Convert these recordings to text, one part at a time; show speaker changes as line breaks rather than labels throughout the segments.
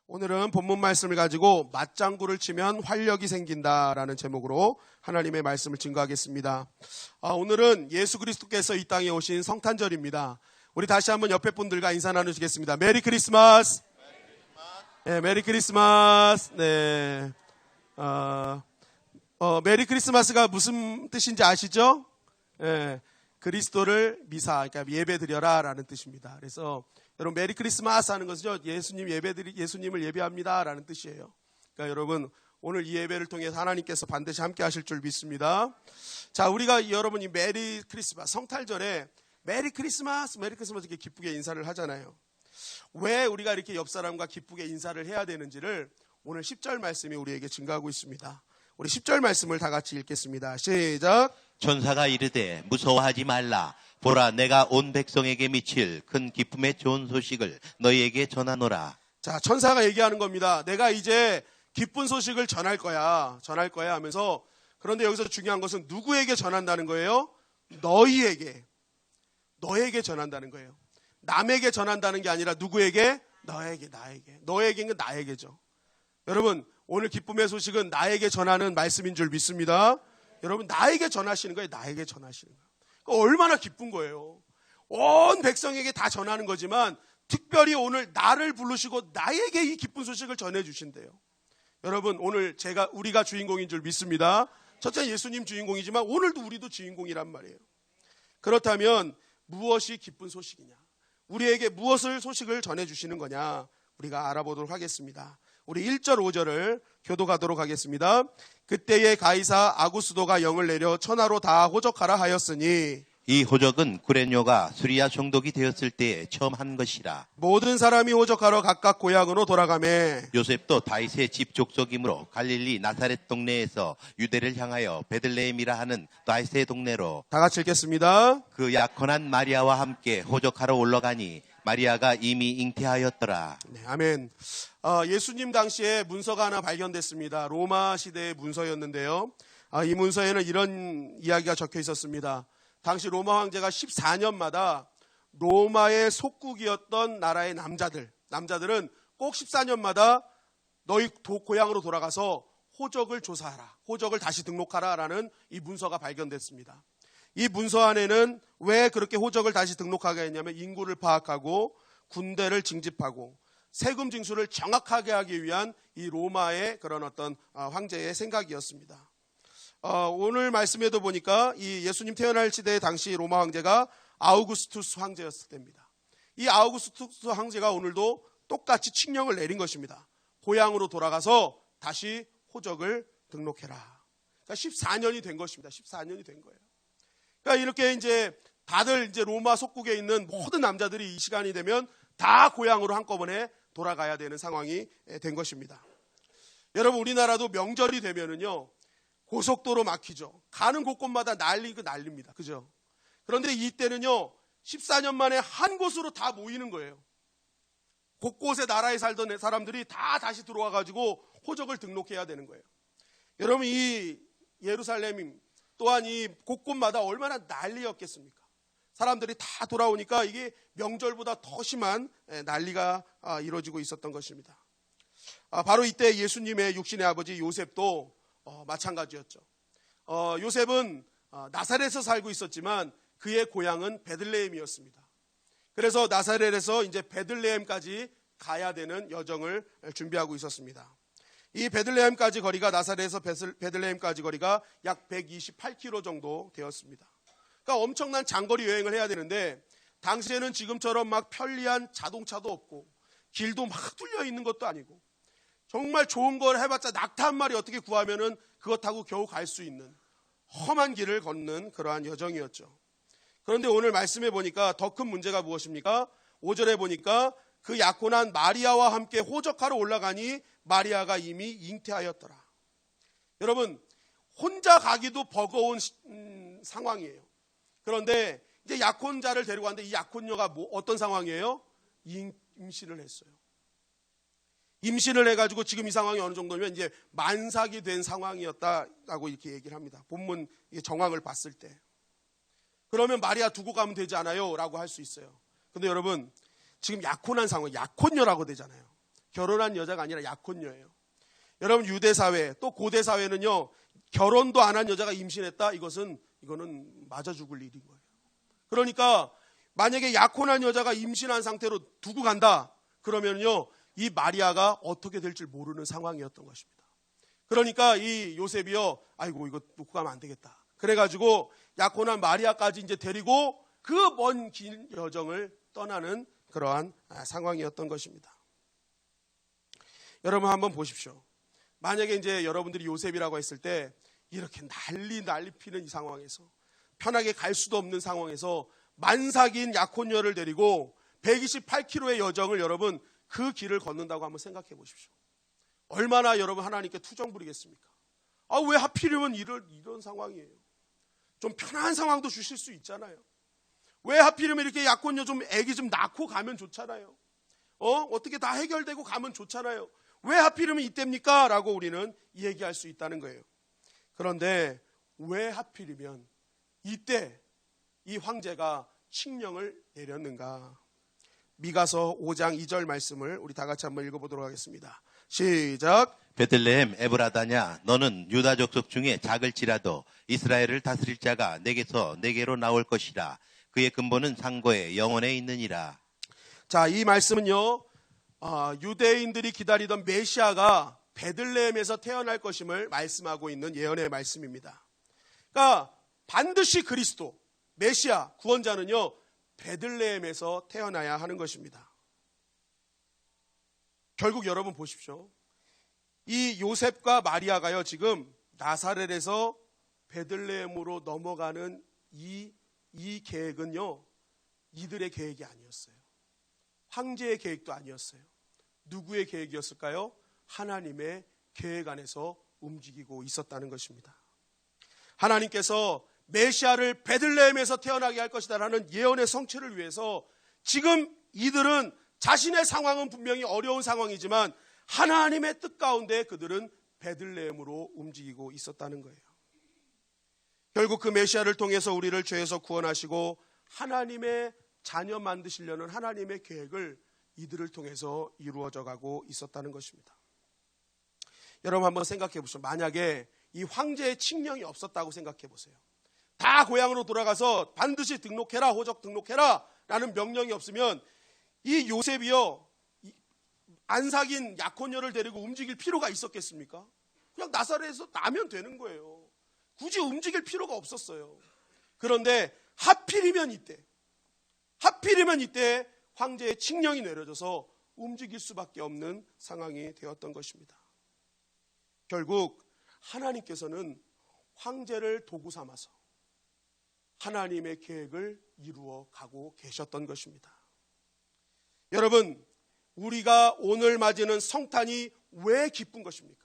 오늘은 본문 말씀을 가지고 맞장구를 치면 활력이 생긴다라는 제목으로 하나님의 말씀을 증거하겠습니다. 오늘은 예수 그리스도께서 이 땅에 오신 성탄절입니다. 우리 다시 한번 옆에 분들과 인사 나누시겠습니다. 메리 크리스마스. 네, 메리 크리스마스. 네. 메리 크리스마스가 무슨 뜻인지 아시죠? 네, 그리스도를 미사, 그러니까 예배 드려라라는 뜻입니다. 그래서 여러분 메리 크리스마스 하는 것은요, 예수님을 예배합니다라는 뜻이에요. 그러니까 여러분 오늘 이 예배를 통해서 하나님께서 반드시 함께 하실 줄 믿습니다. 자, 우리가 여러분 이 메리 크리스마스 성탄절에 메리 크리스마스 이렇게 기쁘게 인사를 하잖아요. 왜 우리가 이렇게 옆 사람과 기쁘게 인사를 해야 되는지를 오늘 10절 말씀이 우리에게 증거하고 있습니다. 우리 10절 말씀을 다 같이 읽겠습니다. 시작.
천사가 이르되 무서워하지 말라. 보라, 내가 온 백성에게 미칠 큰 기쁨의 좋은 소식을 너희에게 전하노라.
자, 천사가 얘기하는 겁니다. 내가 이제 기쁜 소식을 전할 거야 하면서, 그런데 여기서 중요한 것은 누구에게 전한다는 거예요? 너에게 전한다는 거예요. 남에게 전한다는 게 아니라 누구에게? 나에게. 너에게는 나에게죠. 여러분, 오늘 기쁨의 소식은 나에게 전하는 말씀인 줄 믿습니다. 여러분, 나에게 전하시는 거예요. 나에게 전하시는 거예요. 얼마나 기쁜 거예요. 온 백성에게 다 전하는 거지만 특별히 오늘 나를 부르시고 나에게 이 기쁜 소식을 전해주신대요. 여러분, 오늘 우리가 주인공인 줄 믿습니다. 첫째 예수님 주인공이지만 오늘도 우리도 주인공이란 말이에요. 그렇다면 무엇이 기쁜 소식이냐? 우리에게 무엇을 소식을 전해주시는 거냐? 우리가 알아보도록 하겠습니다. 우리 1절 5절을 교독하도록 하겠습니다. 그때에 가이사 아구스도가 영을 내려 천하로 다 호적하라 하였으니,
이 호적은 구레뇨가 수리아 총독이 되었을 때에 처음 한 것이라.
모든 사람이 호적하러 각각 고향으로 돌아가매
요셉도 다윗의 집 족속이므로 갈릴리 나사렛 동네에서 유대를 향하여 베들레헴이라 하는 다윗의 동네로.
다 같이 읽겠습니다.
그 약혼한 마리아와 함께 호적하러 올라가니 마리아가 이미 잉태하였더라.
네, 아멘. 예수님 당시에 문서가 하나 발견됐습니다. 로마 시대의 문서였는데요. 이 문서에는 이런 이야기가 적혀 있었습니다. 당시 로마 황제가 14년마다 로마의 속국이었던 나라의 남자들은 꼭 14년마다 너희 고향으로 돌아가서 호적을 조사하라, 호적을 다시 등록하라라는 이 문서가 발견됐습니다. 이 문서 안에는 왜 그렇게 호적을 다시 등록하게 했냐면 인구를 파악하고 군대를 징집하고 세금 징수를 정확하게 하기 위한 이 로마의 그런 어떤 황제의 생각이었습니다. 오늘 말씀에도 보니까 이 예수님 태어날 시대의 당시 로마 황제가 아우구스투스 황제였을 때입니다. 이 아우구스투스 황제가 오늘도 똑같이 칙령을 내린 것입니다. 고향으로 돌아가서 다시 호적을 등록해라. 그러니까 14년이 된 것입니다. 14년이 된 거예요. 그러니까 이렇게 이제 다들 이제 로마 속국에 있는 모든 남자들이 이 시간이 되면 다 고향으로 한꺼번에 돌아가야 되는 상황이 된 것입니다. 여러분, 우리나라도 명절이 되면은요, 고속도로 막히죠. 가는 곳곳마다 난립니다. 그죠? 그런데 이때는요, 14년 만에 한 곳으로 다 모이는 거예요. 곳곳에 나라에 살던 사람들이 다 다시 들어와가지고 호적을 등록해야 되는 거예요. 여러분, 이 예루살렘 또한 이 곳곳마다 얼마나 난리였겠습니까? 사람들이 다 돌아오니까 이게 명절보다 더 심한 난리가 이루어지고 있었던 것입니다. 바로 이때 예수님의 육신의 아버지 요셉도 마찬가지였죠. 요셉은 나사렛에서 살고 있었지만 그의 고향은 베들레헴이었습니다. 그래서 나사렛에서 이제 베들레헴까지 가야 되는 여정을 준비하고 있었습니다. 이 베들레헴까지 거리가, 나사렛에서 베들레헴까지 거리가 약 128km 정도 되었습니다. 그러니까 엄청난 장거리 여행을 해야 되는데, 당시에는 지금처럼 막 편리한 자동차도 없고 길도 막 뚫려 있는 것도 아니고, 정말 좋은 걸 해봤자 낙타 한 마리 어떻게 구하면은 그것 타고 겨우 갈 수 있는 험한 길을 걷는 그러한 여정이었죠. 그런데 오늘 말씀해 보니까 더 큰 문제가 무엇입니까? 5절에 보니까 그 약혼한 마리아와 함께 호적하러 올라가니 마리아가 이미 잉태하였더라. 여러분, 혼자 가기도 버거운 상황이에요. 그런데 이제 약혼자를 데리고 왔는데 이 약혼녀가 어떤 상황이에요? 임신을 했어요. 임신을 해가지고 지금 이 상황이 어느 정도면 이제 만삭이 된 상황이었다라고 이렇게 얘기를 합니다. 본문 정황을 봤을 때. 그러면 마리아 두고 가면 되지 않아요? 라고 할 수 있어요. 근데 여러분, 지금 약혼한 상황, 약혼녀라고 되잖아요. 결혼한 여자가 아니라 약혼녀예요. 여러분, 유대 사회 또 고대 사회는요, 결혼도 안 한 여자가 임신했다, 이거는 맞아 죽을 일인 거예요. 그러니까 만약에 약혼한 여자가 임신한 상태로 두고 간다 그러면요, 이 마리아가 어떻게 될지 모르는 상황이었던 것입니다. 그러니까 이 요셉이요, 아이고 이거 놓고 가면 안 되겠다, 그래가지고 약혼한 마리아까지 이제 데리고 그 먼 긴 여정을 떠나는 그러한 상황이었던 것입니다. 여러분 한번 보십시오. 만약에 이제 여러분들이 요셉이라고 했을 때 이렇게 난리 피는 이 상황에서, 편하게 갈 수도 없는 상황에서 만삭인 약혼녀를 데리고 128km의 여정을 여러분 그 길을 걷는다고 한번 생각해 보십시오. 얼마나 여러분 하나님께 투정 부리겠습니까? 왜 하필이면 이런 상황이에요? 좀 편한 상황도 주실 수 있잖아요. 왜 하필이면 이렇게 약혼녀 좀 애기 좀 낳고 가면 좋잖아요. 어떻게 다 해결되고 가면 좋잖아요. 왜 하필이면 이때입니까? 라고 우리는 얘기할 수 있다는 거예요. 그런데 왜 하필이면 이때 이 황제가 칙령을 내렸는가? 미가서 5장 2절 말씀을 우리 다 같이 한번 읽어보도록 하겠습니다. 시작.
베들레헴 에브라다냐, 너는 유다 족속 중에 작을지라도 이스라엘을 다스릴 자가 내게서 내게로 나올 것이라. 그의 근본은 상고에 영원에 있느니라.
자, 이 말씀은요, 유대인들이 기다리던 메시아가 베들레헴에서 태어날 것임을 말씀하고 있는 예언의 말씀입니다. 그러니까 반드시 그리스도, 메시아, 구원자는요, 베들레헴에서 태어나야 하는 것입니다. 결국 여러분 보십시오. 이 요셉과 마리아가요, 지금 나사렛에서 베들레헴으로 넘어가는 이 계획은요, 이들의 계획이 아니었어요. 황제의 계획도 아니었어요. 누구의 계획이었을까요? 하나님의 계획 안에서 움직이고 있었다는 것입니다. 하나님께서 메시아를 베들레헴에서 태어나게 할 것이다라는 예언의 성취를 위해서 지금 이들은 자신의 상황은 분명히 어려운 상황이지만 하나님의 뜻 가운데 그들은 베들레헴으로 움직이고 있었다는 거예요. 결국 그 메시아를 통해서 우리를 죄에서 구원하시고 하나님의 자녀 만드시려는 하나님의 계획을 이들을 통해서 이루어져 가고 있었다는 것입니다. 여러분 한번 생각해 보시죠. 만약에 이 황제의 칙령이 없었다고 생각해 보세요. 다 고향으로 돌아가서 반드시 등록해라, 호적 등록해라 라는 명령이 없으면 이 요셉이요, 안 사귄 약혼녀를 데리고 움직일 필요가 있었겠습니까? 그냥 나사렛에서 나면 되는 거예요. 굳이 움직일 필요가 없었어요. 그런데 하필이면 이때 황제의 칙령이 내려져서 움직일 수밖에 없는 상황이 되었던 것입니다. 결국 하나님께서는 황제를 도구 삼아서 하나님의 계획을 이루어 가고 계셨던 것입니다. 여러분, 우리가 오늘 맞이는 성탄이 왜 기쁜 것입니까?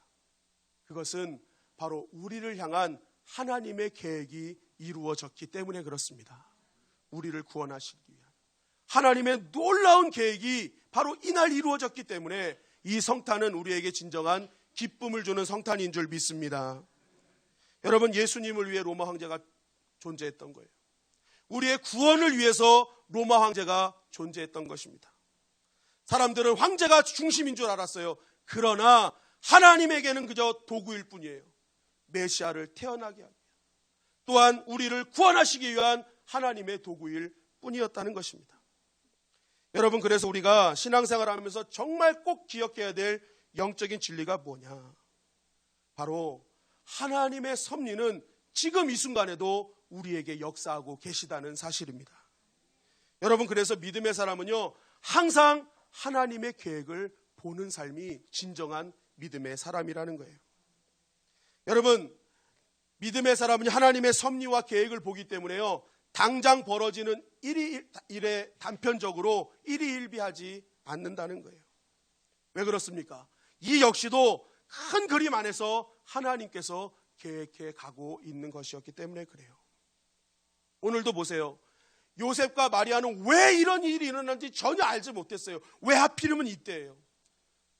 그것은 바로 우리를 향한 하나님의 계획이 이루어졌기 때문에 그렇습니다. 우리를 구원하시기 위한 하나님의 놀라운 계획이 바로 이날 이루어졌기 때문에 이 성탄은 우리에게 진정한 기쁨을 주는 성탄인 줄 믿습니다. 여러분, 예수님을 위해 로마 황제가 존재했던 거예요. 우리의 구원을 위해서 로마 황제가 존재했던 것입니다. 사람들은 황제가 중심인 줄 알았어요. 그러나 하나님에게는 그저 도구일 뿐이에요. 메시아를 태어나게 하기 위한, 또한 우리를 구원하시기 위한 하나님의 도구일 뿐이었다는 것입니다. 여러분, 그래서 우리가 신앙생활을 하면서 정말 꼭 기억해야 될 영적인 진리가 뭐냐? 바로 하나님의 섭리는 지금 이 순간에도 우리에게 역사하고 계시다는 사실입니다. 여러분, 그래서 믿음의 사람은요, 항상 하나님의 계획을 보는 삶이 진정한 믿음의 사람이라는 거예요. 여러분, 믿음의 사람은 하나님의 섭리와 계획을 보기 때문에요, 당장 벌어지는 일에 단편적으로 일희일비하지 않는다는 거예요. 왜 그렇습니까? 이 역시도 큰 그림 안에서 하나님께서 계획해 가고 있는 것이었기 때문에 그래요. 오늘도 보세요. 요셉과 마리아는 왜 이런 일이 일어났는지 전혀 알지 못했어요. 왜 하필이면 이때예요?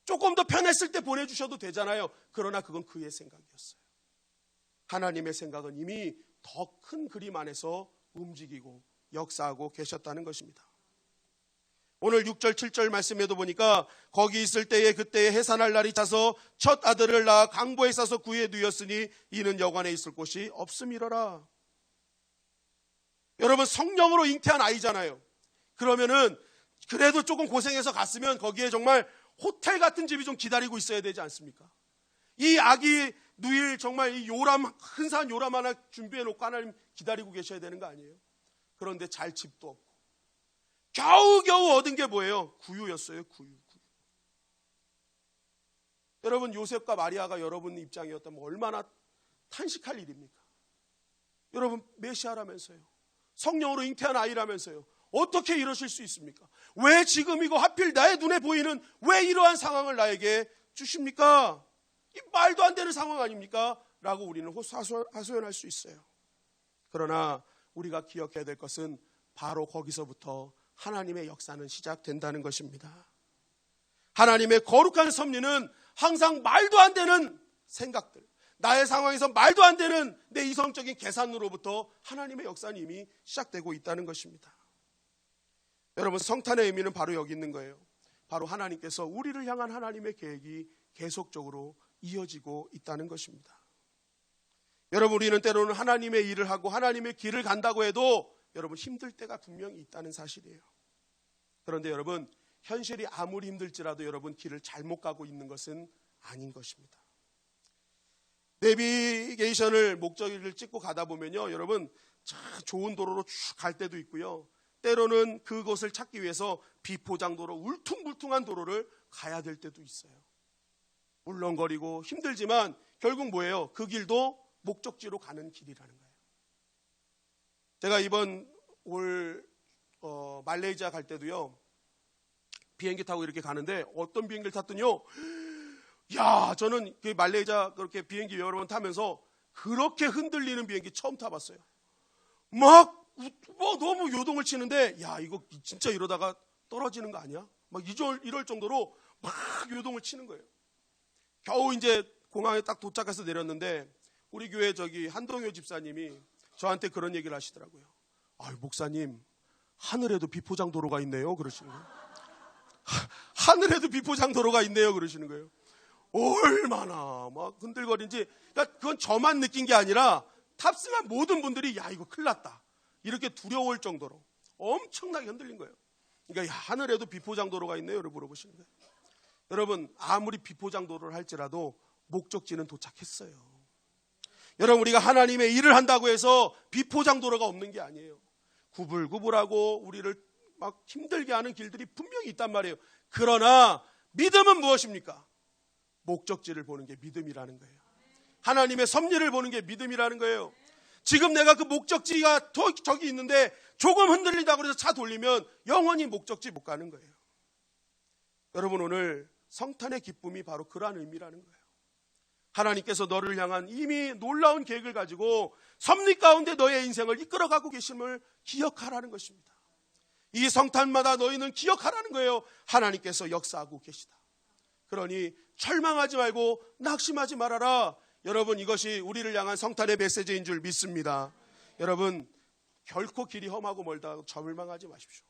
조금 더 편했을 때 보내주셔도 되잖아요. 그러나 그건 그의 생각이었어요. 하나님의 생각은 이미 더 큰 그림 안에서 움직이고 역사하고 계셨다는 것입니다. 오늘 6절 7절 말씀에도 보니까 거기 있을 때에 그때에 해산할 날이 차서 첫 아들을 낳아 강보에 싸서 구유에 누였으니 이는 여관에 있을 곳이 없음이러라. 여러분, 성령으로 잉태한 아이잖아요. 그러면은 그래도 조금 고생해서 갔으면 거기에 정말 호텔 같은 집이 좀 기다리고 있어야 되지 않습니까? 이 아기 누일 정말 이 요람, 흔사한 요람 하나 준비해 놓고 하나님 기다리고 계셔야 되는 거 아니에요? 그런데 잘 집도 없고 겨우겨우 얻은 게 뭐예요? 구유였어요. 구유. 여러분, 요셉과 마리아가 여러분 입장이었다면 얼마나 탄식할 일입니까? 여러분, 메시아라면서요, 성령으로 잉태한 아이라면서요, 어떻게 이러실 수 있습니까? 왜 지금 이거 하필 나의 눈에 보이는 왜 이러한 상황을 나에게 주십니까? 이 말도 안 되는 상황 아닙니까? 라고 우리는 하소연할 수 있어요. 그러나 우리가 기억해야 될 것은 바로 거기서부터 하나님의 역사는 시작된다는 것입니다. 하나님의 거룩한 섭리는 항상 말도 안 되는 생각들, 나의 상황에서 말도 안 되는 내 이성적인 계산으로부터 하나님의 역사는 이미 시작되고 있다는 것입니다. 여러분, 성탄의 의미는 바로 여기 있는 거예요. 바로 하나님께서 우리를 향한 하나님의 계획이 계속적으로 이어지고 있다는 것입니다. 여러분, 우리는 때로는 하나님의 일을 하고 하나님의 길을 간다고 해도 여러분 힘들 때가 분명히 있다는 사실이에요. 그런데 여러분, 현실이 아무리 힘들지라도 여러분 길을 잘못 가고 있는 것은 아닌 것입니다. 내비게이션을 목적지를 찍고 가다 보면요, 여러분 참 좋은 도로로 쭉 갈 때도 있고요, 때로는 그곳을 찾기 위해서 비포장도로 울퉁불퉁한 도로를 가야 될 때도 있어요. 울렁거리고 힘들지만 결국 뭐예요? 그 길도 목적지로 가는 길이라는 거예요. 제가 이번 올 말레이시아 갈 때도요, 비행기 타고 이렇게 가는데 어떤 비행기를 탔더니요, 야, 저는 그 말레이시아 그렇게 비행기 여러 번 타면서 그렇게 흔들리는 비행기 처음 타봤어요. 막 너무 요동을 치는데, 야, 이거 진짜 이러다가 떨어지는 거 아니야? 막 이럴 정도로 막 요동을 치는 거예요. 겨우 이제 공항에 딱 도착해서 내렸는데 우리 교회 한동효 집사님이 저한테 그런 얘기를 하시더라고요. 아유, 목사님, 하늘에도 비포장 도로가 있네요, 그러시는 거예요. 하늘에도 비포장 도로가 있네요, 그러시는 거예요. 얼마나 막 흔들거린지. 그러니까 그건 저만 느낀 게 아니라 탑승한 모든 분들이 야, 이거 큰일 났다, 이렇게 두려울 정도로 엄청나게 흔들린 거예요. 그러니까 야, 하늘에도 비포장 도로가 있네요, 라고 물어보시는 거예요. 여러분, 아무리 비포장 도로를 할지라도 목적지는 도착했어요. 여러분, 우리가 하나님의 일을 한다고 해서 비포장 도로가 없는 게 아니에요. 구불구불하고 우리를 막 힘들게 하는 길들이 분명히 있단 말이에요. 그러나 믿음은 무엇입니까? 목적지를 보는 게 믿음이라는 거예요. 하나님의 섭리를 보는 게 믿음이라는 거예요. 지금 내가 그 목적지가 저기 있는데 조금 흔들리다고 해서 차 돌리면 영원히 목적지 못 가는 거예요. 여러분, 오늘 성탄의 기쁨이 바로 그러한 의미라는 거예요. 하나님께서 너를 향한 이미 놀라운 계획을 가지고 섭리 가운데 너의 인생을 이끌어가고 계심을 기억하라는 것입니다. 이 성탄마다 너희는 기억하라는 거예요. 하나님께서 역사하고 계시다. 그러니 절망하지 말고 낙심하지 말아라. 여러분, 이것이 우리를 향한 성탄의 메시지인 줄 믿습니다. 여러분, 결코 길이 험하고 멀다 절망하지 마십시오.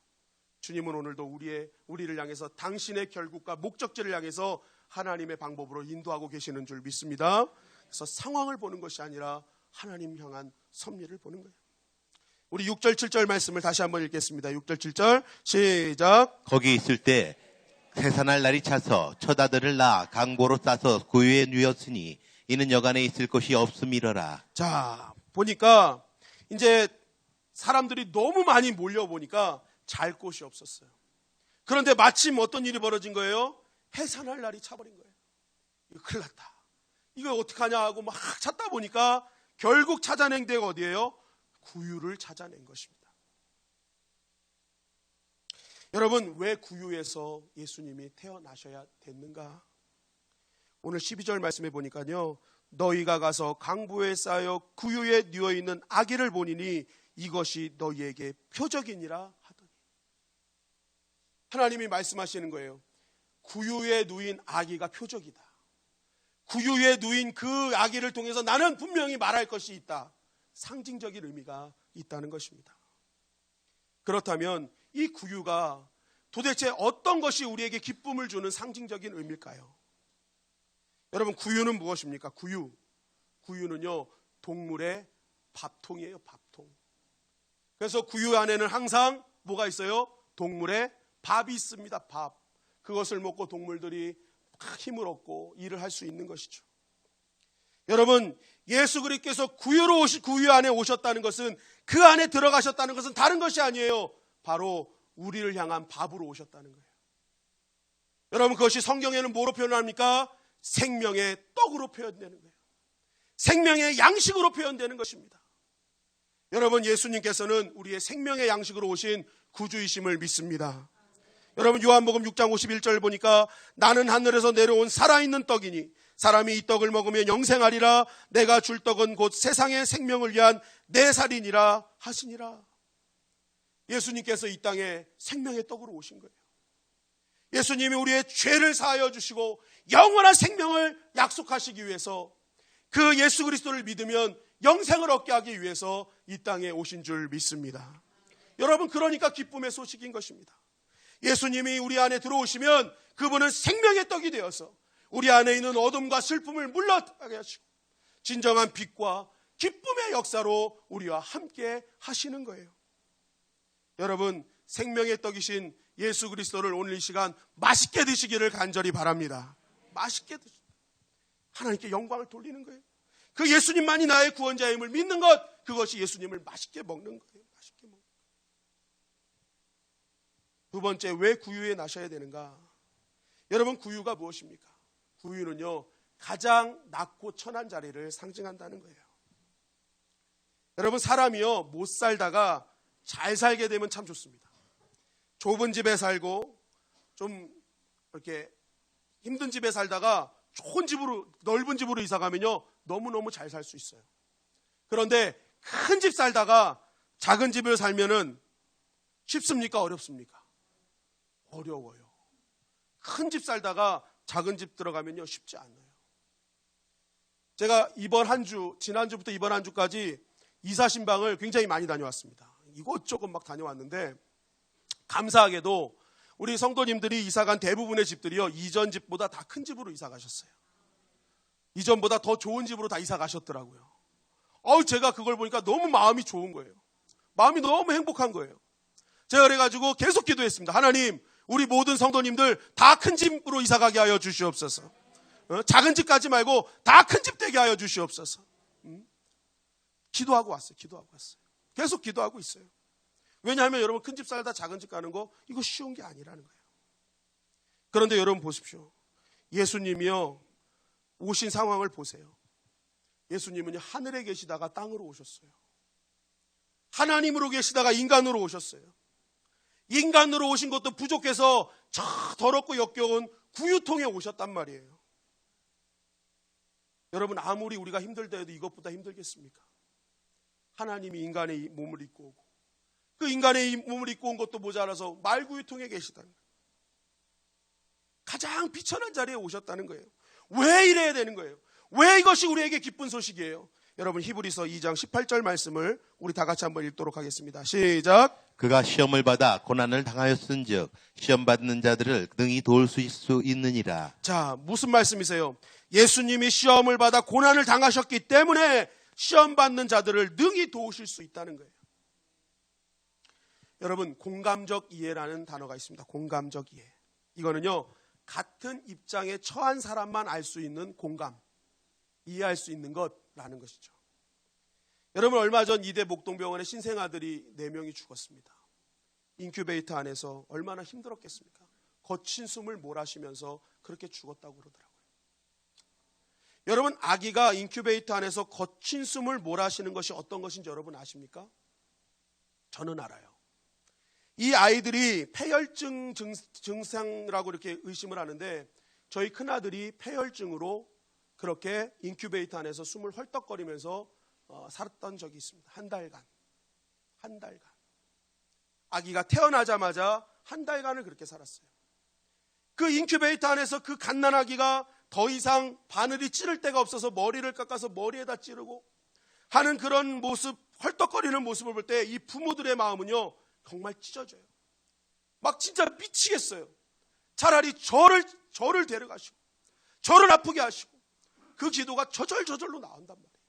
주님은 오늘도 우리를 향해서 당신의 결국과 목적지를 향해서 하나님의 방법으로 인도하고 계시는 줄 믿습니다. 그래서 상황을 보는 것이 아니라 하나님 향한 섭리를 보는 거예요. 우리 6절 7절 말씀을 다시 한번 읽겠습니다. 6절 7절 시작.
거기 있을 때 해산할 날이 차서 첫 아들을 낳아 강보로 싸서 구유에 누였으니 이는 여간에 있을 곳이 없음이러라.
자, 보니까 이제 사람들이 너무 많이 몰려보니까 잘 곳이 없었어요. 그런데 마침 어떤 일이 벌어진 거예요? 해산할 날이 차버린 거예요. 이거 큰일 났다, 이거 어떡하냐 하고 막 찾다 보니까 결국 찾아낸 데가 어디예요? 구유를 찾아낸 것입니다. 여러분, 왜 구유에서 예수님이 태어나셔야 됐는가? 오늘 12절 말씀해 보니까요, 너희가 가서 강보에 쌓여 구유에 누워있는 아기를 보니니 이것이 너희에게 표적이니라 하더니. 하나님이 말씀하시는 거예요. 구유에 누인 아기가 표적이다. 구유에 누인 그 아기를 통해서 나는 분명히 말할 것이 있다. 상징적인 의미가 있다는 것입니다. 그렇다면 이 구유가 도대체 어떤 것이 우리에게 기쁨을 주는 상징적인 의미일까요? 여러분, 구유는 무엇입니까? 구유는요, 동물의 밥통이에요. 밥통. 그래서 구유 안에는 항상 뭐가 있어요? 동물의 밥이 있습니다. 밥. 그것을 먹고 동물들이 힘을 얻고 일을 할 수 있는 것이죠. 여러분, 예수 그리스도께서 구유 안에 오셨다는 것은, 그 안에 들어가셨다는 것은 다른 것이 아니에요. 바로 우리를 향한 밥으로 오셨다는 거예요. 여러분, 그것이 성경에는 뭐로 표현합니까? 생명의 떡으로 표현되는 거예요. 생명의 양식으로 표현되는 것입니다. 여러분, 예수님께서는 우리의 생명의 양식으로 오신 구주이심을 믿습니다. 여러분, 요한복음 6장 51절 보니까 나는 하늘에서 내려온 살아있는 떡이니 사람이 이 떡을 먹으면 영생하리라. 내가 줄 떡은 곧 세상의 생명을 위한 내 살이니라 하시니라. 예수님께서 이 땅에 생명의 떡으로 오신 거예요. 예수님이 우리의 죄를 사하여 주시고 영원한 생명을 약속하시기 위해서, 그 예수 그리스도를 믿으면 영생을 얻게 하기 위해서 이 땅에 오신 줄 믿습니다. 여러분, 그러니까 기쁨의 소식인 것입니다. 예수님이 우리 안에 들어오시면 그분은 생명의 떡이 되어서 우리 안에 있는 어둠과 슬픔을 물러가게 하시고 진정한 빛과 기쁨의 역사로 우리와 함께 하시는 거예요. 여러분, 생명의 떡이신 예수 그리스도를 오늘 이 시간 맛있게 드시기를 간절히 바랍니다. 맛있게 드시고 하나님께 영광을 돌리는 거예요. 그 예수님만이 나의 구원자임을 믿는 것, 그것이 예수님을 맛있게 먹는 거예요. 맛있게 먹는 거예요. 두 번째, 왜 구유에 나셔야 되는가? 여러분, 구유가 무엇입니까? 구유는요, 가장 낮고 천한 자리를 상징한다는 거예요. 여러분, 사람이요, 못 살다가 잘 살게 되면 참 좋습니다. 좁은 집에 살고 좀 이렇게 힘든 집에 살다가 좋은 집으로, 넓은 집으로 이사 가면요, 너무너무 잘 살 수 있어요. 그런데 큰 집 살다가 작은 집을 살면은 쉽습니까? 어렵습니까? 어려워요. 큰 집 살다가 작은 집 들어가면요, 쉽지 않아요. 제가 지난주부터 이번 한 주까지 이사 신방을 굉장히 많이 다녀왔습니다. 이곳저곳 막 다녀왔는데, 감사하게도 우리 성도님들이 이사간 대부분의 집들이요, 이전 집보다 다 큰 집으로 이사 가셨어요. 이전보다 더 좋은 집으로 다 이사 가셨더라고요. 제가 그걸 보니까 너무 마음이 좋은 거예요. 마음이 너무 행복한 거예요. 제가 그래가지고 계속 기도했습니다. 하나님, 우리 모든 성도님들 다 큰 집으로 이사 가게 하여 주시옵소서. 작은 집 가지 말고 다 큰 집 되게 하여 주시옵소서. 기도하고 왔어요. 계속 기도하고 있어요. 왜냐하면 여러분, 큰 집 살다 작은 집 가는 거, 이거 쉬운 게 아니라는 거예요. 그런데 여러분 보십시오. 예수님이요, 오신 상황을 보세요. 예수님은요, 하늘에 계시다가 땅으로 오셨어요. 하나님으로 계시다가 인간으로 오셨어요. 인간으로 오신 것도 부족해서 저 더럽고 역겨운 구유통에 오셨단 말이에요. 여러분, 아무리 우리가 힘들다 해도 이것보다 힘들겠습니까? 하나님이 인간의 몸을 입고 오고, 그 인간의 몸을 입고 온 것도 모자라서 말구유통에 계시다는 거예요. 가장 비천한 자리에 오셨다는 거예요. 왜 이래야 되는 거예요? 왜 이것이 우리에게 기쁜 소식이에요? 여러분, 히브리서 2장 18절 말씀을 우리 다 같이 한번 읽도록 하겠습니다. 시작.
그가 시험을 받아 고난을 당하였은즉 시험 받는 자들을 능히 도울 수 있느니라.
자, 무슨 말씀이세요? 예수님이 시험을 받아 고난을 당하셨기 때문에 시험 받는 자들을 능히 도우실 수 있다는 거예요. 여러분, 공감적 이해라는 단어가 있습니다. 공감적 이해. 이거는요, 같은 입장에 처한 사람만 알 수 있는 공감, 이해할 수 있는 것라는 것이죠. 여러분, 얼마 전 이대 목동병원에 신생아들이 4명이 죽었습니다. 인큐베이터 안에서 얼마나 힘들었겠습니까? 거친 숨을 몰아쉬면서 그렇게 죽었다고 그러더라고요. 여러분, 아기가 인큐베이터 안에서 거친 숨을 몰아쉬는 것이 어떤 것인지 여러분 아십니까? 저는 알아요. 이 아이들이 폐혈증 증상이라고 이렇게 의심을 하는데, 저희 큰아들이 폐혈증으로 그렇게 인큐베이터 안에서 숨을 헐떡거리면서 살았던 적이 있습니다. 한 달간. 아기가 태어나자마자 한 달간을 그렇게 살았어요. 그 인큐베이터 안에서 그 갓난아기가 더 이상 바늘이 찌를 데가 없어서 머리를 깎아서 머리에다 찌르고 하는 그런 모습, 헐떡거리는 모습을 볼 때 이 부모들의 마음은요, 정말 찢어져요. 막 진짜 미치겠어요. 차라리 저를 데려가시고 저를 아프게 하시고, 그 기도가 저절로 나온단 말이에요.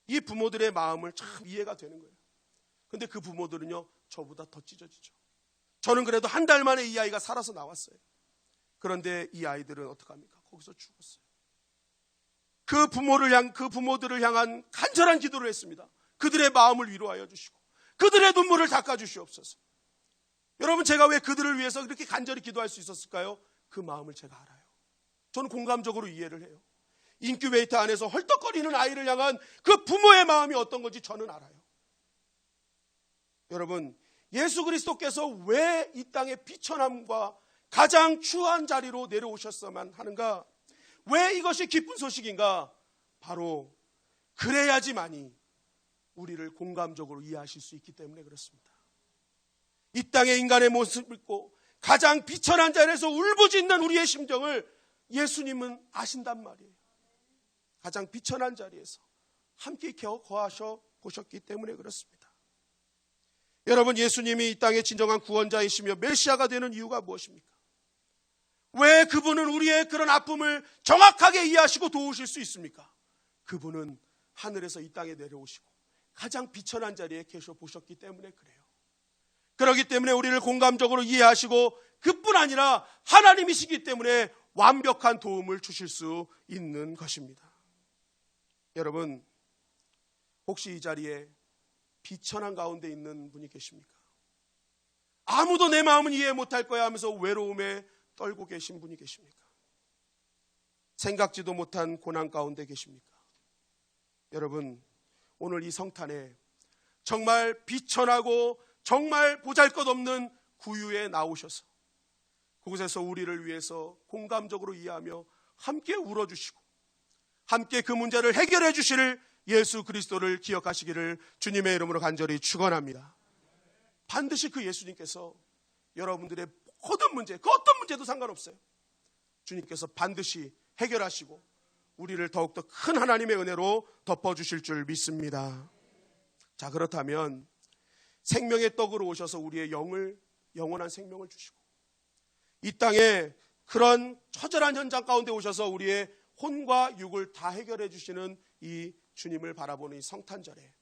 이 부모들의 마음을 참 이해가 되는 거예요. 근데 그 부모들은요, 저보다 더 찢어지죠. 저는 그래도 한 달 만에 이 아이가 살아서 나왔어요. 그런데 이 아이들은 어떡합니까? 거기서 죽었어요. 그 부모들을 향한 간절한 기도를 했습니다. 그들의 마음을 위로하여 주시고 그들의 눈물을 닦아 주시옵소서. 여러분, 제가 왜 그들을 위해서 그렇게 간절히 기도할 수 있었을까요? 그 마음을 제가 알아요. 저는 공감적으로 이해를 해요. 인큐베이터 안에서 헐떡거리는 아이를 향한 그 부모의 마음이 어떤 건지 저는 알아요. 여러분, 예수 그리스도께서 왜 이 땅의 비천함과 가장 추한 자리로 내려오셨어만 하는가? 왜 이것이 기쁜 소식인가? 바로 그래야지만이 우리를 공감적으로 이해하실 수 있기 때문에 그렇습니다. 이 땅의 인간의 모습을 입고 가장 비천한 자리에서 울부짖는 우리의 심정을 예수님은 아신단 말이에요. 가장 비천한 자리에서 함께 거하셔 보셨기 때문에 그렇습니다. 여러분, 예수님이 이 땅의 진정한 구원자이시며 메시아가 되는 이유가 무엇입니까? 왜 그분은 우리의 그런 아픔을 정확하게 이해하시고 도우실 수 있습니까? 그분은 하늘에서 이 땅에 내려오시고 가장 비천한 자리에 계셔 보셨기 때문에 그래요. 그렇기 때문에 우리를 공감적으로 이해하시고, 그뿐 아니라 하나님이시기 때문에 완벽한 도움을 주실 수 있는 것입니다. 여러분, 혹시 이 자리에 비천한 가운데 있는 분이 계십니까? 아무도 내 마음은 이해 못할 거야 하면서 외로움에 떨고 계신 분이 계십니까? 생각지도 못한 고난 가운데 계십니까? 여러분, 오늘 이 성탄에 정말 비천하고 정말 보잘것없는 구유에 나오셔서 그곳에서 우리를 위해서 공감적으로 이해하며 함께 울어주시고 함께 그 문제를 해결해 주실 예수 그리스도를 기억하시기를 주님의 이름으로 간절히 축원합니다. 반드시 그 예수님께서 여러분들의 모든 문제, 그 어떤 문제도 상관없어요. 주님께서 반드시 해결하시고 우리를 더욱더 큰 하나님의 은혜로 덮어주실 줄 믿습니다. 자, 그렇다면 생명의 떡으로 오셔서 우리의 영원한 생명을 주시고 이 땅에 그런 처절한 현장 가운데 오셔서 우리의 혼과 육을 다 해결해 주시는 이 주님을 바라보는 이 성탄절에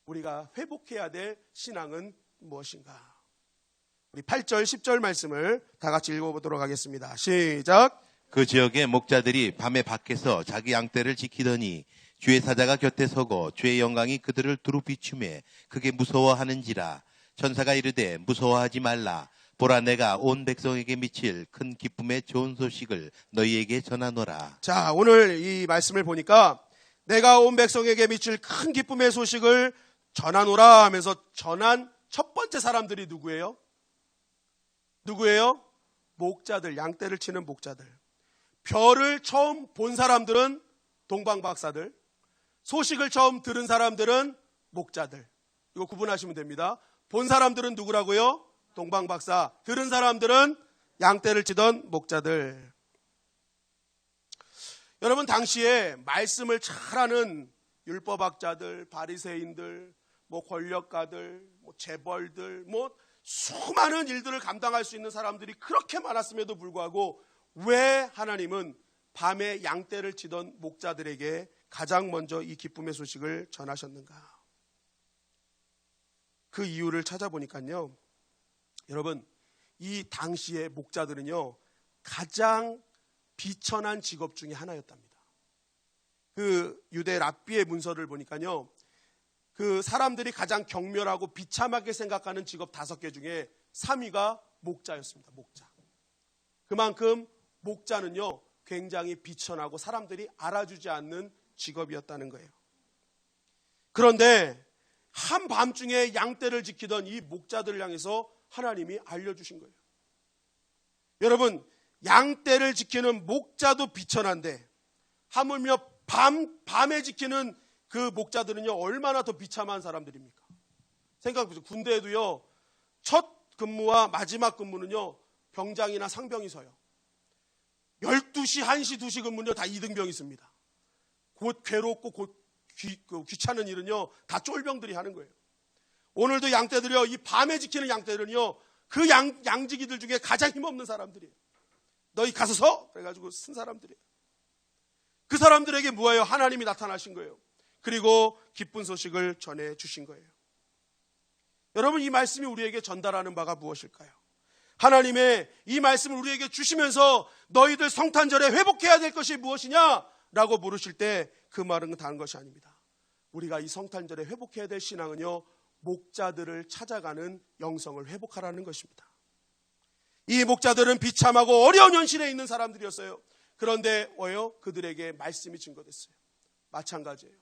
우리가 회복해야 될 신앙은 무엇인가? 우리 8절 10절 말씀을 다 같이 읽어보도록 하겠습니다. 시작.
그 지역의 목자들이 밤에 밖에서 자기 양떼를 지키더니 주의 사자가 곁에 서고 주의 영광이 그들을 두루 비추매 크게 무서워하는지라. 천사가 이르되 무서워하지 말라. 보라, 내가 온 백성에게 미칠 큰 기쁨의 좋은 소식을 너희에게 전하노라.
자, 오늘 이 말씀을 보니까 내가 온 백성에게 미칠 큰 기쁨의 소식을 전하노라 하면서 전한 첫 번째 사람들이 누구예요? 누구예요? 목자들, 양떼를 치는 목자들. 별을 처음 본 사람들은 동방박사들, 소식을 처음 들은 사람들은 목자들. 이거 구분하시면 됩니다. 본 사람들은 누구라고요? 동방박사. 들은 사람들은 양떼를 치던 목자들. 여러분, 당시에 말씀을 잘 아는 율법학자들, 바리새인들, 권력가들, 재벌들, 수많은 일들을 감당할 수 있는 사람들이 그렇게 많았음에도 불구하고 왜 하나님은 밤에 양떼를 치던 목자들에게 가장 먼저 이 기쁨의 소식을 전하셨는가? 그 이유를 찾아보니까요, 여러분, 이 당시의 목자들은요 가장 비천한 직업 중에 하나였답니다. 그 유대 랍비의 문서를 보니까요, 그 사람들이 가장 경멸하고 비참하게 생각하는 직업 5개 중에 3위가 목자였습니다. 목자. 그만큼 목자는요 굉장히 비천하고 사람들이 알아주지 않는 직업이었다는 거예요. 그런데 한밤중에 양떼를 지키던 이 목자들을 향해서 하나님이 알려주신 거예요. 여러분, 양떼를 지키는 목자도 비천한데 하물며 밤에 지키는 그 목자들은요 얼마나 더 비참한 사람들입니까? 생각해보세요. 군대에도요 첫 근무와 마지막 근무는요 병장이나 상병이 서요. 12시, 1시, 2시 근무는요 다 2등병이 있습니다. 곧 괴롭고 곧 귀찮은 일은요 다 쫄병들이 하는 거예요. 오늘도 양떼들이요, 이 밤에 지키는 양떼들은요 그 양지기들 중에 가장 힘없는 사람들이에요. 너희 가서 서! 그래가지고 쓴 사람들이에요. 그 사람들에게 뭐예요? 하나님이 나타나신 거예요. 그리고 기쁜 소식을 전해주신 거예요. 여러분, 이 말씀이 우리에게 전달하는 바가 무엇일까요? 하나님의 이 말씀을 우리에게 주시면서 너희들 성탄절에 회복해야 될 것이 무엇이냐라고 물으실 때 그 말은 다른 것이 아닙니다. 우리가 이 성탄절에 회복해야 될 신앙은요, 목자들을 찾아가는 영성을 회복하라는 것입니다. 이 목자들은 비참하고 어려운 현실에 있는 사람들이었어요. 그런데 그들에게 말씀이 증거됐어요. 마찬가지예요.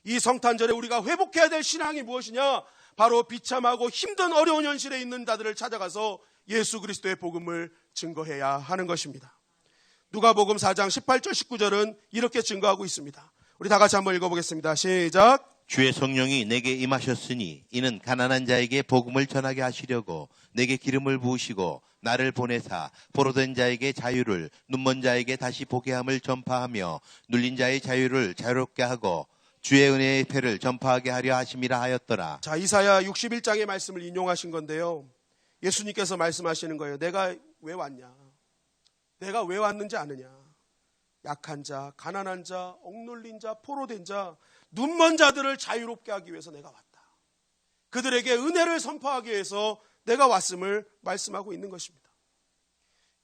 이 성탄절에 우리가 회복해야 될 신앙이 무엇이냐? 바로 비참하고 힘든 어려운 현실에 있는 자들을 찾아가서 예수 그리스도의 복음을 증거해야 하는 것입니다. 누가복음 4장 18절 19절은 이렇게 증거하고 있습니다. 우리 다 같이 한번 읽어보겠습니다. 시작.
주의 성령이 내게 임하셨으니 이는 가난한 자에게 복음을 전하게 하시려고 내게 기름을 부으시고 나를 보내사 포로된 자에게 자유를, 눈먼 자에게 다시 보게 함을 전파하며 눌린 자의 자유를 자유롭게 하고 주의 은혜의 패를 전파하게 하려 하심이라 하였더라.
자, 이사야 61장의 말씀을 인용하신 건데요, 예수님께서 말씀하시는 거예요. 내가 왜 왔냐? 내가 왜 왔는지 아느냐? 약한 자, 가난한 자, 억눌린 자, 포로된 자, 눈먼 자들을 자유롭게 하기 위해서 내가 왔다. 그들에게 은혜를 선포하기 위해서 내가 왔음을 말씀하고 있는 것입니다.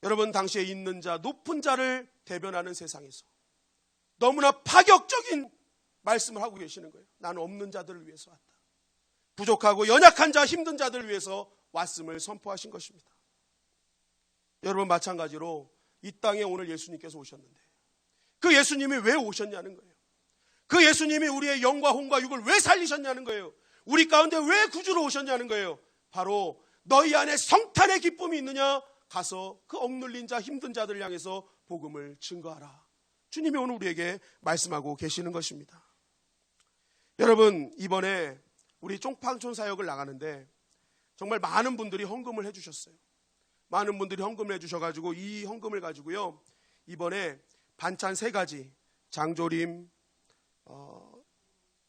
여러분, 당시에 있는 자, 높은 자를 대변하는 세상에서 너무나 파격적인 말씀을 하고 계시는 거예요. 나는 없는 자들을 위해서 왔다. 부족하고 연약한 자, 힘든 자들을 위해서 왔음을 선포하신 것입니다. 여러분, 마찬가지로 이 땅에 오늘 예수님께서 오셨는데 그 예수님이 왜 오셨냐는 거예요. 그 예수님이 우리의 영과 혼과 육을 왜 살리셨냐는 거예요. 우리 가운데 왜 구주로 오셨냐는 거예요. 바로 너희 안에 성탄의 기쁨이 있느냐? 가서 그 억눌린 자, 힘든 자들을 향해서 복음을 증거하라. 주님이 오늘 우리에게 말씀하고 계시는 것입니다. 여러분, 이번에 우리 쫑팡촌 사역을 나가는데 정말 많은 분들이 헌금을 해주셨어요. 많은 분들이 헌금을 해주셔가지고 이 헌금을 가지고요, 이번에 반찬 3가지, 장조림,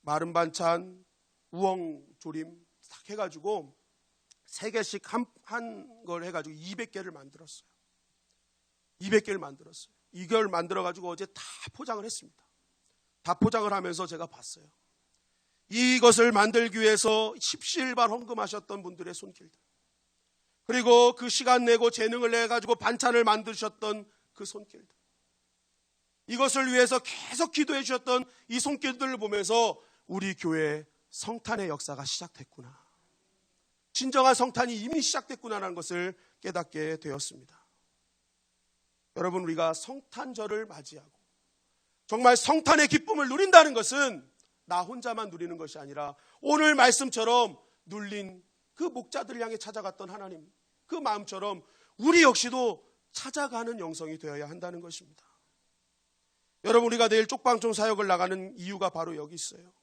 마른 반찬, 우엉조림 딱 해가지고 3개씩 한 걸 해가지고 200개를 만들었어요. 200개를 만들었어요. 이걸 만들어가지고 어제 다 포장을 했습니다. 다 포장을 하면서 제가 봤어요. 이것을 만들기 위해서 십시일반 헌금하셨던 분들의 손길들, 그리고 그 시간 내고 재능을 내가지고 반찬을 만드셨던 그 손길들, 이것을 위해서 계속 기도해 주셨던 이 손길들을 보면서 우리 교회의 성탄의 역사가 시작됐구나, 진정한 성탄이 이미 시작됐구나라는 것을 깨닫게 되었습니다. 여러분, 우리가 성탄절을 맞이하고 정말 성탄의 기쁨을 누린다는 것은 나 혼자만 누리는 것이 아니라 오늘 말씀처럼 눌린 그 목자들을 향해 찾아갔던 하나님, 그 마음처럼 우리 역시도 찾아가는 영성이 되어야 한다는 것입니다. 여러분, 우리가 내일 쪽방촌 사역을 나가는 이유가 바로 여기 있어요.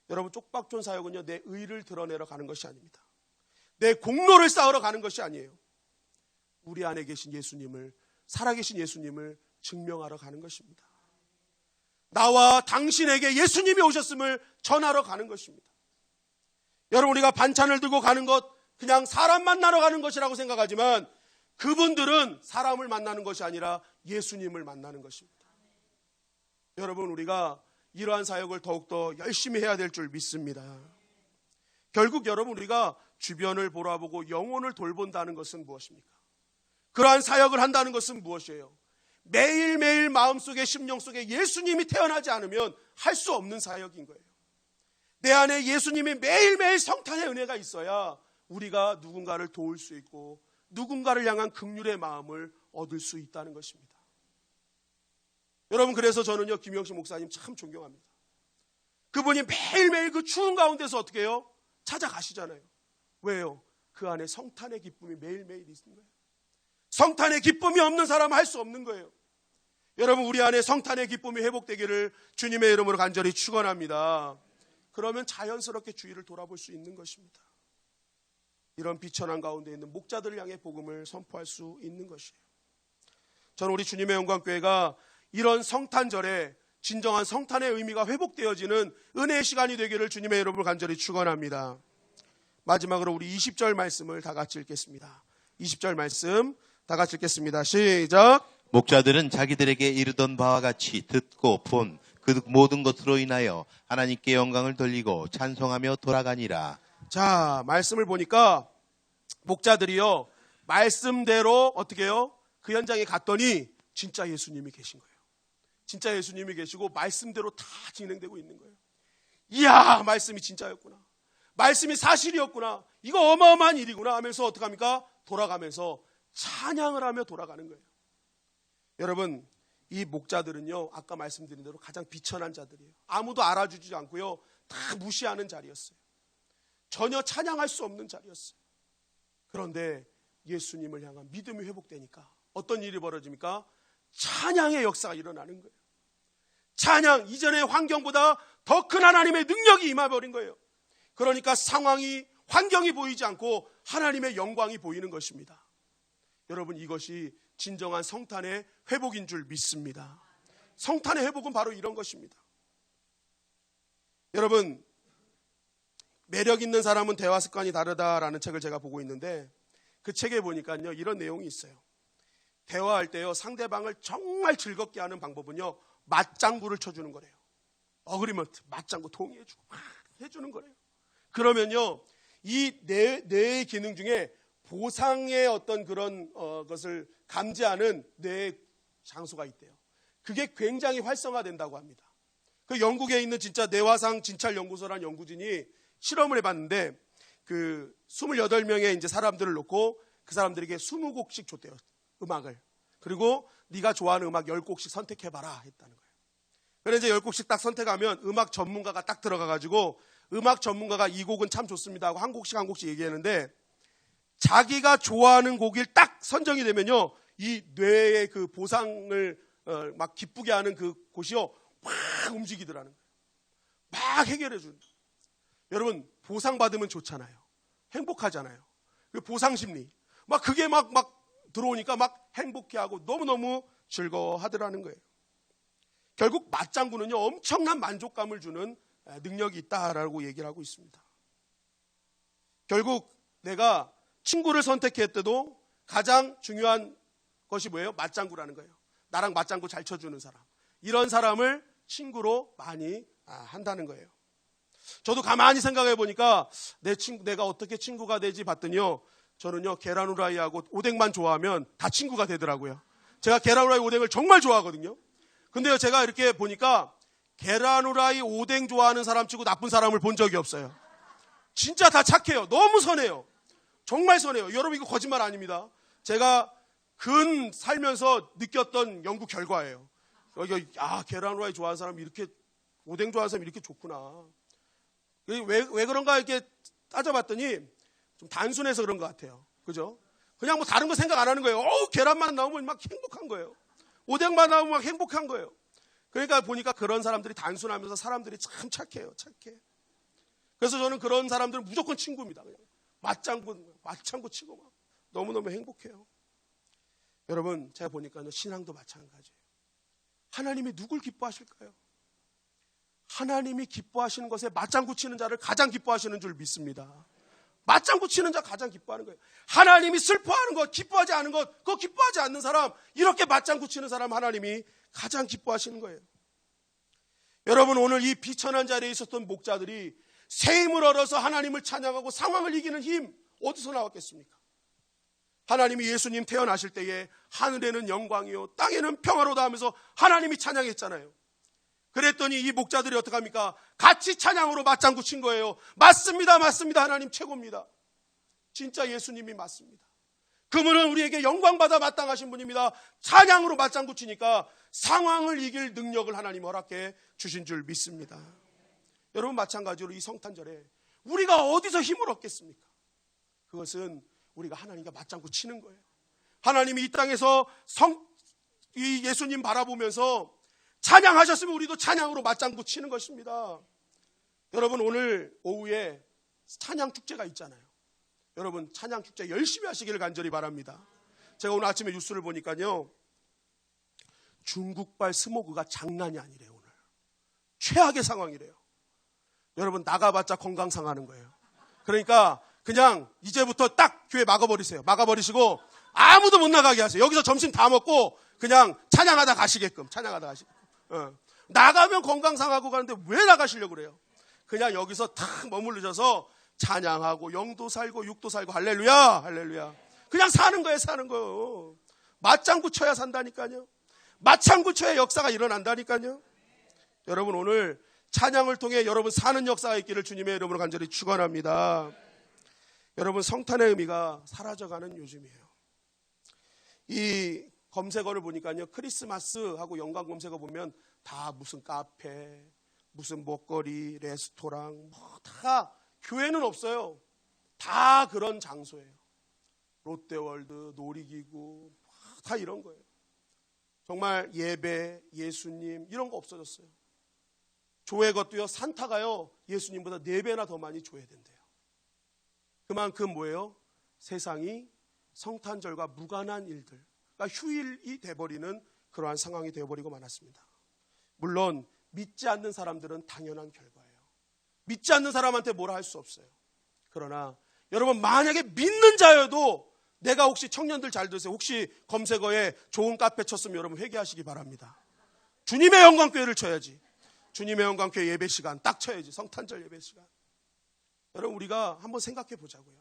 여러분, 쪽방촌 사역은요, 내 의를 드러내러 가는 것이 아닙니다. 내 공로를 쌓으러 가는 것이 아니에요. 우리 안에 계신 예수님을, 살아계신 예수님을 증명하러 가는 것입니다. 나와 당신에게 예수님이 오셨음을 전하러 가는 것입니다. 여러분, 우리가 반찬을 들고 가는 것, 그냥 사람 만나러 가는 것이라고 생각하지만 그분들은 사람을 만나는 것이 아니라 예수님을 만나는 것입니다. 여러분, 우리가 이러한 사역을 더욱더 열심히 해야 될 줄 믿습니다. 결국 여러분, 우리가 주변을 돌아보고 영혼을 돌본다는 것은 무엇입니까? 그러한 사역을 한다는 것은 무엇이에요? 매일매일 마음속에, 심령 속에 예수님이 태어나지 않으면 할 수 없는 사역인 거예요. 내 안에 예수님이 매일매일 성탄의 은혜가 있어야 우리가 누군가를 도울 수 있고 누군가를 향한 긍휼의 마음을 얻을 수 있다는 것입니다. 여러분, 그래서 저는요, 김영식 목사님 참 존경합니다. 그분이 매일매일 그 추운 가운데서 어떻게 해요? 찾아가시잖아요. 왜요? 그 안에 성탄의 기쁨이 매일매일 있는 거예요. 성탄의 기쁨이 없는 사람은 할 수 없는 거예요. 여러분, 우리 안에 성탄의 기쁨이 회복되기를 주님의 이름으로 간절히 축원합니다. 그러면 자연스럽게 주위를 돌아볼 수 있는 것입니다. 이런 비천한 가운데 있는 목자들을 향해 복음을 선포할 수 있는 것이에요. 저는 우리 주님의 영광교회가 이런 성탄절에 진정한 성탄의 의미가 회복되어지는 은혜의 시간이 되기를 주님의 이름으로 간절히 축원합니다. 마지막으로 우리 20절 말씀을 다 같이 읽겠습니다. 20절 말씀 다 같이 읽겠습니다. 시작.
목자들은 자기들에게 이르던 바와 같이 듣고 본 그 모든 것으로 인하여 하나님께 영광을 돌리고 찬송하며 돌아가니라.
자, 말씀을 보니까 목자들이요, 말씀대로 어떻게 해요? 그 현장에 갔더니 진짜 예수님이 계신 거예요. 진짜 예수님이 계시고 말씀대로 다 진행되고 있는 거예요. 이야, 말씀이 진짜였구나. 말씀이 사실이었구나. 이거 어마어마한 일이구나 하면서 어떡합니까? 돌아가면서 찬양을 하며 돌아가는 거예요. 여러분, 이 목자들은요, 아까 말씀드린 대로 가장 비천한 자들이에요. 아무도 알아주지 않고요, 다 무시하는 자리였어요. 전혀 찬양할 수 없는 자리였어요. 그런데 예수님을 향한 믿음이 회복되니까 어떤 일이 벌어집니까? 찬양의 역사가 일어나는 거예요. 찬양, 이전의 환경보다 더 큰 하나님의 능력이 임해버린 거예요. 그러니까 상황이, 환경이 보이지 않고 하나님의 영광이 보이는 것입니다. 여러분, 이것이 진정한 성탄의 회복인 줄 믿습니다. 성탄의 회복은 바로 이런 것입니다. 여러분, 매력 있는 사람은 대화 습관이 다르다라는 책을 제가 보고 있는데, 그 책에 보니까요, 이런 내용이 있어요. 대화할 때요, 상대방을 정말 즐겁게 하는 방법은요, 맞장구를 쳐주는 거래요. 어그리먼트, 맞장구 동의해주고 막 해주는 거래요. 그러면요, 이 뇌의 기능 중에 보상의 어떤 그런 것을 감지하는 뇌의 장소가 있대요. 그게 굉장히 활성화된다고 합니다. 그 영국에 있는 진짜 뇌화상 진찰연구소라는 연구진이 실험을 해봤는데, 그 28명의 이제 사람들을 놓고 그 사람들에게 20곡씩 줬대요, 음악을. 그리고 네가 좋아하는 음악 10곡씩 선택해봐라 했다는 거예요. 그래서 이제 10곡씩 딱 선택하면 음악 전문가가 딱 들어가가지고, 음악 전문가가 이 곡은 참 좋습니다 하고 한 곡씩 얘기하는데, 자기가 좋아하는 곡이 딱 선정이 되면요, 이 뇌의 그 보상을 막 기쁘게 하는 그 곳이요, 막 움직이더라는 거예요. 막 해결해 주는 거예요. 여러분, 보상받으면 좋잖아요. 행복하잖아요. 그 보상심리. 막 그게 막 들어오니까 막 행복해하고 너무너무 즐거워하더라는 거예요. 결국 맞장구는요, 엄청난 만족감을 주는 능력이 있다라고 얘기를 하고 있습니다. 결국 내가 친구를 선택할 때도 가장 중요한 것이 뭐예요? 맞장구라는 거예요. 나랑 맞장구 잘 쳐주는 사람. 이런 사람을 친구로 많이 한다는 거예요. 저도 가만히 생각해 보니까 내가 어떻게 친구가 되지 봤더니요, 저는요, 계란 후라이하고 오뎅만 좋아하면 다 친구가 되더라고요. 제가 계란 후라이 오뎅을 정말 좋아하거든요. 근데요, 제가 이렇게 보니까 계란 후라이 오뎅 좋아하는 사람 치고 나쁜 사람을 본 적이 없어요. 진짜 다 착해요. 너무 선해요. 정말 선해요. 여러분, 이거 거짓말 아닙니다. 제가 살면서 느꼈던 연구 결과예요. 계란 후라이 좋아하는 사람이 이렇게, 오뎅 좋아하는 사람이 이렇게 좋구나. 왜 그런가 이렇게 따져봤더니 좀 단순해서 그런 것 같아요. 그죠? 그냥 뭐 다른 거 생각 안 하는 거예요. 계란만 나오면 막 행복한 거예요. 오뎅만 나오면 막 행복한 거예요. 그러니까 보니까 그런 사람들이 단순하면서 사람들이 참 착해요. 착해. 그래서 저는 그런 사람들은 무조건 친구입니다. 그냥 맞장구 치고 막 너무너무 행복해요. 여러분, 제가 보니까요, 신앙도 마찬가지예요. 하나님이 누굴 기뻐하실까요? 하나님이 기뻐하시는 것에 맞장구 치는 자를 가장 기뻐하시는 줄 믿습니다. 맞장구 치는 자 가장 기뻐하는 거예요. 하나님이 슬퍼하는 것, 기뻐하지 않은 것, 그거 기뻐하지 않는 사람, 이렇게 맞장구 치는 사람 하나님이 가장 기뻐하시는 거예요. 여러분, 오늘 이 비천한 자리에 있었던 목자들이 새 힘을 얻어서 하나님을 찬양하고 상황을 이기는 힘, 어디서 나왔겠습니까? 하나님이 예수님 태어나실 때에 하늘에는 영광이요 땅에는 평화로다 하면서 하나님이 찬양했잖아요. 그랬더니 이 목자들이 어떡합니까? 같이 찬양으로 맞장구 친 거예요. 맞습니다, 맞습니다. 하나님 최고입니다. 진짜 예수님이 맞습니다. 그분은 우리에게 영광받아 마땅하신 분입니다. 찬양으로 맞장구 치니까 상황을 이길 능력을 하나님 허락해 주신 줄 믿습니다. 여러분, 마찬가지로 이 성탄절에 우리가 어디서 힘을 얻겠습니까? 그것은 우리가 하나님과 맞장구 치는 거예요. 하나님이 이 땅에서 이 예수님 바라보면서 찬양하셨으면 우리도 찬양으로 맞장구 치는 것입니다. 여러분, 오늘 오후에 찬양 축제가 있잖아요. 여러분, 찬양 축제 열심히 하시기를 간절히 바랍니다. 제가 오늘 아침에 뉴스를 보니까요, 중국발 스모그가 장난이 아니래요. 오늘 최악의 상황이래요. 여러분, 나가봤자 건강 상하는 거예요. 그러니까 그냥 이제부터 딱 교회 막아버리세요. 막아버리시고 아무도 못 나가게 하세요. 여기서 점심 다 먹고 그냥 찬양하다 가시게끔. 나가면 건강 상하고 가는데 왜 나가시려고 그래요? 그냥 여기서 탁 머무르셔서 찬양하고 영도 살고 육도 살고 할렐루야 할렐루야. 그냥 사는 거예요. 맞장구 쳐야 산다니까요. 맞장구 쳐야 역사가 일어난다니까요. 여러분 오늘 찬양을 통해 여러분 사는 역사가 있기를 주님의 이름으로 간절히 축원합니다. 여러분 성탄의 의미가 사라져가는 요즘이에요. 이 검색어를 보니까요. 크리스마스하고 연관 검색어 보면 다 무슨 카페, 무슨 먹거리, 레스토랑 다 교회는 없어요. 다 그런 장소예요. 롯데월드, 놀이기구 다 이런 거예요. 정말 예배, 예수님 이런 거 없어졌어요. 조회 것도요. 산타가요. 예수님보다 4배나 더 많이 조회된대요. 그만큼 뭐예요? 세상이 성탄절과 무관한 일들, 그러니까 휴일이 돼버리는 그러한 상황이 되어버리고 말았습니다. 물론 믿지 않는 사람들은 당연한 결과예요. 믿지 않는 사람한테 뭐라 할 수 없어요. 그러나 여러분 만약에 믿는 자여도 내가 혹시 청년들 잘 들으세요. 혹시 검색어에 좋은 카페 쳤으면 여러분 회개하시기 바랍니다. 주님의 영광교회를 쳐야지. 주님의 영광교회 예배 시간 딱 쳐야지. 성탄절 예배 시간. 여러분 우리가 한번 생각해 보자고요.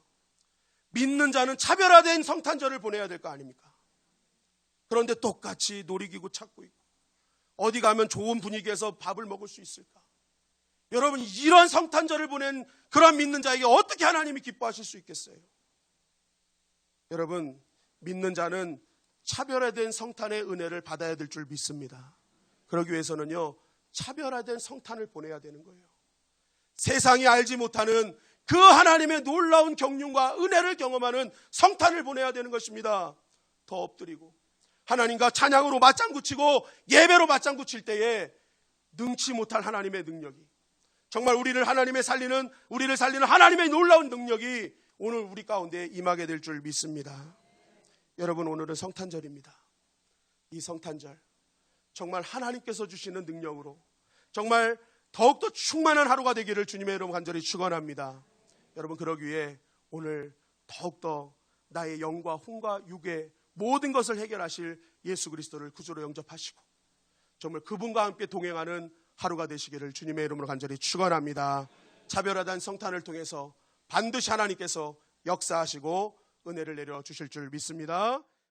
믿는 자는 차별화된 성탄절을 보내야 될 거 아닙니까? 그런데 똑같이 놀이기구 찾고 있고 어디 가면 좋은 분위기에서 밥을 먹을 수 있을까? 여러분 이런 성탄절을 보낸 그런 믿는 자에게 어떻게 하나님이 기뻐하실 수 있겠어요? 여러분 믿는 자는 차별화된 성탄의 은혜를 받아야 될 줄 믿습니다. 그러기 위해서는요 차별화된 성탄을 보내야 되는 거예요. 세상이 알지 못하는 그 하나님의 놀라운 경륜과 은혜를 경험하는 성탄을 보내야 되는 것입니다. 더 엎드리고 하나님과 찬양으로 맞장구 치고 예배로 맞장구 칠 때에 능치 못할 하나님의 능력이 정말 우리를 살리는 하나님의 놀라운 능력이 오늘 우리 가운데 임하게 될 줄 믿습니다. 여러분 오늘은 성탄절입니다. 이 성탄절 정말 하나님께서 주시는 능력으로 정말 더욱더 충만한 하루가 되기를 주님의 이름 간절히 축원합니다. 여러분 그러기 위해 오늘 더욱더 나의 영과 혼과 육의 모든 것을 해결하실 예수 그리스도를 구주로 영접하시고 정말 그분과 함께 동행하는 하루가 되시기를 주님의 이름으로 간절히 축원합니다. 차별화된 성탄을 통해서 반드시 하나님께서 역사하시고 은혜를 내려 주실 줄 믿습니다.